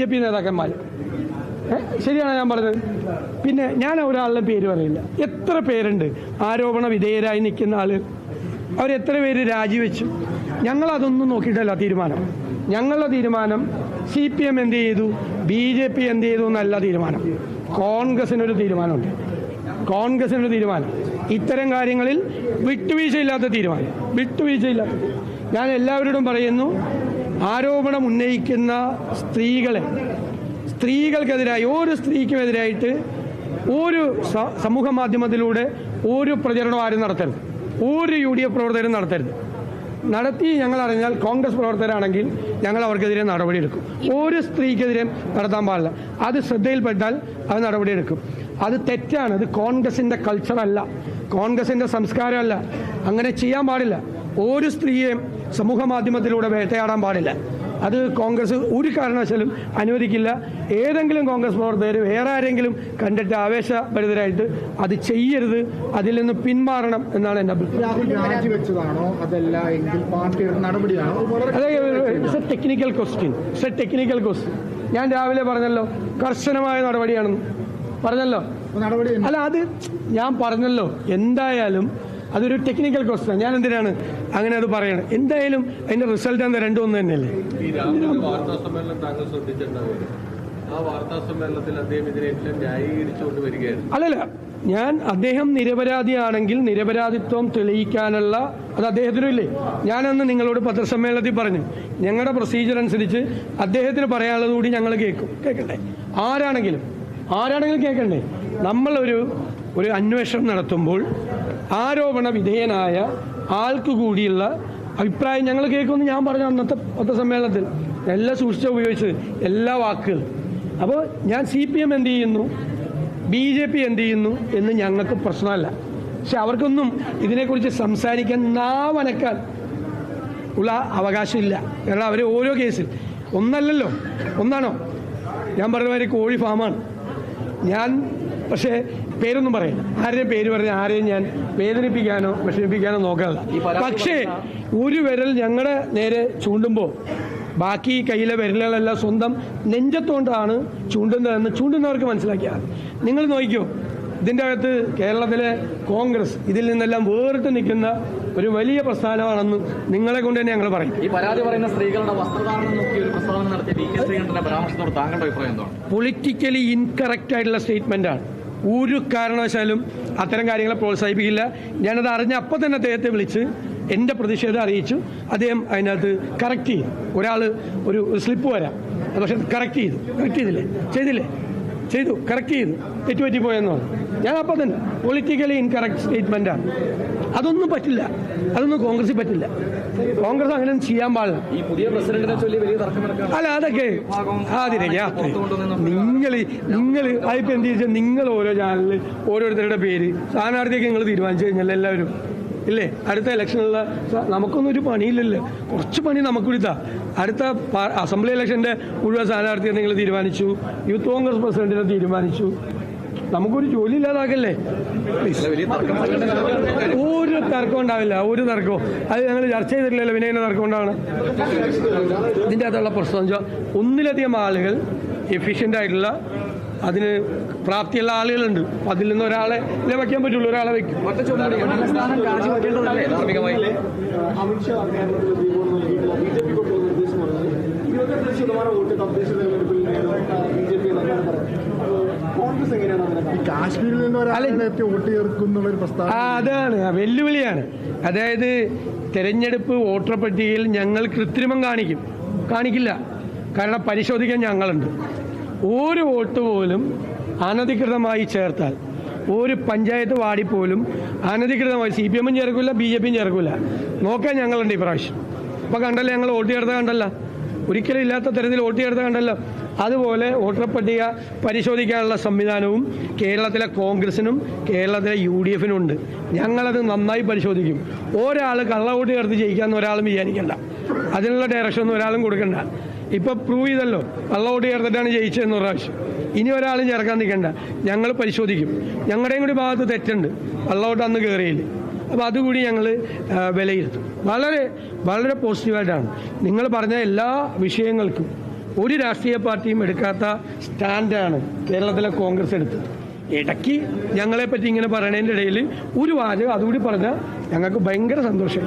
BJP നേതാക്കന്മാർ. ശരിയാണ് ഞാൻ പറഞ്ഞത്. പിന്നെ ഞാൻ ഒരാളുടെ പേര് പറയില്ല. എത്ര പേരുണ്ട് ആരോപണ വിധേയരായി നിൽക്കുന്ന ആളുകൾ? അവരെത്ര പേര് രാജിവെച്ചു? ഞങ്ങളതൊന്നും നോക്കിയിട്ടല്ല തീരുമാനം. ഞങ്ങളുടെ തീരുമാനം CPM എന്ത് ചെയ്തു, BJP എന്ത് ചെയ്തു എന്നല്ല തീരുമാനം. കോൺഗ്രസിനൊരു തീരുമാനമുണ്ട്. കോൺഗ്രസിനൊരു തീരുമാനം, ഇത്തരം കാര്യങ്ങളിൽ വിട്ടുവീഴ്ചയില്ലാത്ത തീരുമാനം. വിട്ടുവീഴ്ചയില്ലാത്ത. ഞാൻ എല്ലാവരോടും പറയുന്നു, ആരോപണം ഉന്നയിക്കുന്ന സ്ത്രീകൾക്കെതിരായി, ഒരു സ്ത്രീക്കുമെതിരായിട്ട് ഒരു സമൂഹ മാധ്യമത്തിലൂടെ ഒരു പ്രചരണം ആരും നടത്തരുത്. ഒരു UDF പ്രവർത്തകരും നടത്തരുത്. നടത്തി ഞങ്ങൾ അറിഞ്ഞാൽ കോൺഗ്രസ് പ്രവർത്തകരാണെങ്കിൽ ഞങ്ങൾ അവർക്കെതിരെ നടപടിയെടുക്കും. ഒരു സ്ത്രീക്കെതിരെ നടത്താൻ പാടില്ല. അത് ശ്രദ്ധയിൽപ്പെട്ടാൽ അത് നടപടിയെടുക്കും. അത് തെറ്റാണ്. അത് കോൺഗ്രസിൻ്റെ കൾച്ചറല്ല, കോൺഗ്രസിൻ്റെ സംസ്കാരമല്ല. അങ്ങനെ ചെയ്യാൻ പാടില്ല. ഒരു സ്ത്രീയെയും സമൂഹ മാധ്യമത്തിലൂടെ വേട്ടയാടാൻ പാടില്ല. അത് കോൺഗ്രസ് ഒരു കാരണവശാലും അനുവദിക്കില്ല. ഏതെങ്കിലും കോൺഗ്രസ് പ്രവർത്തകർ വേറെ ആരെങ്കിലും കണ്ടിട്ട് ആവേശഭരിതരായിട്ട് അത് ചെയ്യരുത്, അതിൽ നിന്ന് പിന്മാറണം എന്നാണ് എൻ്റെ അഭിപ്രായം. അതെ, ടെക്നിക്കൽ ക്വസ്റ്റ്യൻ. ഞാൻ രാവിലെ പറഞ്ഞല്ലോ, കർശനമായ നടപടിയാണെന്ന് പറഞ്ഞല്ലോ. അല്ല, അത് ഞാൻ പറഞ്ഞല്ലോ. എന്തായാലും അതൊരു ടെക്നിക്കൽ ക്വസ്റ്റ്യൻ. ഞാൻ എന്തിനാണ് അങ്ങനെ അത് പറയണം? എന്തായാലും അതിന്റെ റിസൾട്ട് എന്താ, രണ്ടും ഒന്ന് തന്നെയല്ലേ. അല്ലല്ല, ഞാൻ അദ്ദേഹം നിരപരാധിയാണെങ്കിൽ നിരപരാധിത്വം തെളിയിക്കാനുള്ള അത് അദ്ദേഹത്തിനും ഇല്ലേ. ഞാനന്ന് നിങ്ങളോട് പത്രസമ്മേളനത്തിൽ പറഞ്ഞു, ഞങ്ങളുടെ പ്രൊസീജിയർ അനുസരിച്ച് അദ്ദേഹത്തിന് പറയാനുള്ളത് കൂടി ഞങ്ങൾ കേൾക്കണ്ടേ? ആരാണെങ്കിലും കേൾക്കണ്ടേ? നമ്മളൊരു അന്വേഷണം നടത്തുമ്പോൾ ആരോപണ വിധേയനായ ആൾക്ക് കൂടിയുള്ള അഭിപ്രായം ഞങ്ങൾ കേൾക്കുമെന്ന് ഞാൻ പറഞ്ഞു അന്നത്തെ പത്രസമ്മേളനത്തിൽ. എല്ലാം സൂക്ഷിച്ച് ഉപയോഗിച്ചത്, എല്ലാ വാക്കുകളും. അപ്പോൾ ഞാൻ CPM എന്ത് ചെയ്യുന്നു, BJP എന്ത് ചെയ്യുന്നു എന്ന് ഞങ്ങൾക്ക് പ്രശ്നമല്ല. പക്ഷെ അവർക്കൊന്നും ഇതിനെക്കുറിച്ച് സംസാരിക്കാൻ, നാവനക്കാൻ ഉള്ള അവകാശമില്ല. കാരണം അവർ ഓരോ കേസിൽ ഒന്നല്ലല്ലോ, ഒന്നാണോ? ഞാൻ പറഞ്ഞ മാതിരി കോഴി ഫാമാണ് ഞാൻ. പക്ഷേ പേരൊന്നും പറയില്ല. ആരുടെയും പേര് പറഞ്ഞ് ആരെയും ഞാൻ വേദനിപ്പിക്കാനോ വിഷമിപ്പിക്കാനോ നോക്കാറില്ല. പക്ഷേ ഒരു വിരൽ ഞങ്ങളുടെ നേരെ ചൂണ്ടുമ്പോൾ ബാക്കി കയ്യിലെ വിരലുകളെല്ലാം സ്വന്തം നെഞ്ചത്തോണ്ടാണ് ചൂണ്ടുന്നതെന്ന് ചൂണ്ടുന്നവർക്ക് മനസ്സിലാക്കിയാൽ. നിങ്ങൾ നോക്കിക്കോ, ഇതിൻ്റെ അകത്ത് കേരളത്തിലെ കോൺഗ്രസ് ഇതിൽ നിന്നെല്ലാം വേറിട്ട് നിൽക്കുന്ന ഒരു വലിയ പ്രസ്ഥാനമാണെന്ന് നിങ്ങളെ കൊണ്ട് തന്നെ ഞങ്ങൾ പറയും. ഈ പരാതി പറയുന്ന സ്ത്രീകളുടെ വസ്ത്രധാരണം നോക്കി ഒരു പ്രസ്താവന നടത്തിയ VK ശ്രീകണ്ഠന്റെ പരാമർശത്തോട് താങ്കളുടെ അഭിപ്രായം എന്താണ്? പൊളിറ്റിക്കലി ഇൻകറക്റ്റ് ആയിട്ടുള്ള സ്റ്റേറ്റ്മെൻറ്റാണ്. ഒരു കാരണവശാലും അത്തരം കാര്യങ്ങളെ പ്രോത്സാഹിപ്പിക്കില്ല. ഞാനത് അറിഞ്ഞ അപ്പം തന്നെ അദ്ദേഹത്തെ വിളിച്ച് എൻ്റെ പ്രതിഷേധം അറിയിച്ചു. അദ്ദേഹം അതിനകത്ത് കറക്റ്റ് ചെയ്തു. ഒരാൾ ഒരു സ്ലിപ്പ് വരാം, പക്ഷെ കറക്റ്റ് ചെയ്തു, കറക്റ്റ് ചെയ്തു, തെറ്റുപറ്റിപ്പോയെന്ന് പറഞ്ഞു. ഞാൻ അപ്പം തന്നെ പൊളിറ്റിക്കലി ഇൻകറക്റ്റ് സ്റ്റേറ്റ്മെൻറ്റാണ്. അതൊന്നും പറ്റില്ല, അതൊന്നും കോൺഗ്രസിൽ പറ്റില്ല. കോൺഗ്രസ് അങ്ങനെ ചെയ്യാൻ പാടില്ല. ഈ പുതിയ പ്രസിഡന്റിനെ ചൊല്ലി വലിയ തർക്കം നടക്കാം. അല്ല, അതൊക്കെ നിങ്ങൾ അതിപ്പോൾ എന്ത് ചോദിച്ചാൽ, നിങ്ങൾ ഓരോ ചാനലിൽ ഓരോരുത്തരുടെ പേര് സ്ഥാനാർത്ഥിയൊക്കെ നിങ്ങൾ തീരുമാനിച്ചു കഴിഞ്ഞാൽ എല്ലാവരും ഇല്ലേ, അടുത്ത ഇലക്ഷനുള്ള നമുക്കൊന്നും ഒരു പണിയില്ലല്ലോ. കുറച്ച് പണി നമുക്കിടുത്താ. അടുത്ത അസംബ്ലി ഇലക്ഷൻ്റെ മുഴുവൻ സ്ഥാനാർത്ഥിയെ നിങ്ങൾ തീരുമാനിച്ചു, യൂത്ത് കോൺഗ്രസ് പ്രസിഡന്റിനെ തീരുമാനിച്ചു. നമുക്കൊരു ജോലി ഇല്ലാതാക്കല്ലേ. ഒരു തർക്കം ഉണ്ടാവില്ല, ഒരു തർക്കവും. അത് ഞങ്ങൾ ചർച്ച ചെയ്തിട്ടില്ലല്ലോ. പിന്നെ അതിൻ്റെ തർക്കം ഉണ്ടാവണം. ഇതിൻ്റെ അകത്തുള്ള പ്രശ്നം വെച്ചാൽ ഒന്നിലധികം ആളുകൾ എഫിഷ്യൻ്റ് ആയിട്ടുള്ള, അതിന് പ്രാപ്തിയുള്ള ആളുകളുണ്ട്. അതിൽ നിന്ന് ഒരാളെ വയ്ക്കാൻ പറ്റുള്ളൂ, ഒരാളെ വയ്ക്കും. കാശ്മീരിൽ നിന്ന് വോട്ട് ചേർക്കുന്നുള്ളൊരു പ്രസ്താവന അതാണ് വെല്ലുവിളിയാണ്. അതായത് തെരഞ്ഞെടുപ്പ് വോട്ടർ പട്ടികയിൽ ഞങ്ങൾ കൃത്രിമം കാണിക്കില്ല. കാരണം പരിശോധിക്കാൻ ഞങ്ങളുണ്ട്. ഒരു വോട്ട് പോലും അനധികൃതമായി ചേർത്താൽ, ഒരു പഞ്ചായത്ത് വാർഡിൽ പോലും അനധികൃതമായി CPM ചേർക്കില്ല, BJP ചേർക്കില്ല. നോക്കാൻ ഞങ്ങളുണ്ട് ഇപ്രാവശ്യം. അപ്പോൾ കണ്ടല്ലോ, ഞങ്ങൾ വോട്ട് ചേർത്ത കണ്ടല്ലോ, ഒരിക്കലും ഇല്ലാത്ത തരത്തിൽ വോട്ട് ചേർത്ത കണ്ടല്ലോ. അതുപോലെ വോട്ടർ പട്ടിക പരിശോധിക്കാനുള്ള സംവിധാനവും കേരളത്തിലെ കോൺഗ്രസിനും കേരളത്തിലെ UDFനും ഉണ്ട്. ഞങ്ങളത് നന്നായി പരിശോധിക്കും. ഒരാൾ കള്ളവോട്ട് ചേർത്ത് ജയിക്കാമെന്ന് ഒരാളും വിചാരിക്കണ്ട. അതിനുള്ള ഡയറക്ഷനൊന്നും ഒരാളും കൊടുക്കണ്ട. ഇപ്പോൾ പ്രൂവ് ചെയ്തല്ലോ, കള്ളവോട്ട് ചേർത്തിട്ടാണ് ജയിച്ചതെന്ന് പ്രാവശ്യം. ഇനി ഒരാളും ചേർക്കാൻ നിൽക്കണ്ട. ഞങ്ങൾ പരിശോധിക്കും. ഞങ്ങളുടെയും കൂടി ഭാഗത്ത് തെറ്റുണ്ട്, കള്ളവോട്ട് അന്ന് കയറിയില്ല. അപ്പോൾ അതുകൂടി ഞങ്ങൾ വിലയിരുത്തും. വളരെ വളരെ പോസിറ്റീവായിട്ടാണ് നിങ്ങൾ പറഞ്ഞ എല്ലാ വിഷയങ്ങൾക്കും ഒരു രാഷ്ട്രീയ പാർട്ടിയും എടുക്കാത്ത സ്റ്റാൻഡാണ് കേരളത്തിലെ കോൺഗ്രസ് എടുത്തത്. ഇടയ്ക്ക് ഞങ്ങളെപ്പറ്റി ഇങ്ങനെ പറയണതിൻ്റെ ഇടയിൽ ഒരു വാചകം അതുകൂടി പറഞ്ഞാൽ ഞങ്ങൾക്ക് ഭയങ്കര സന്തോഷം.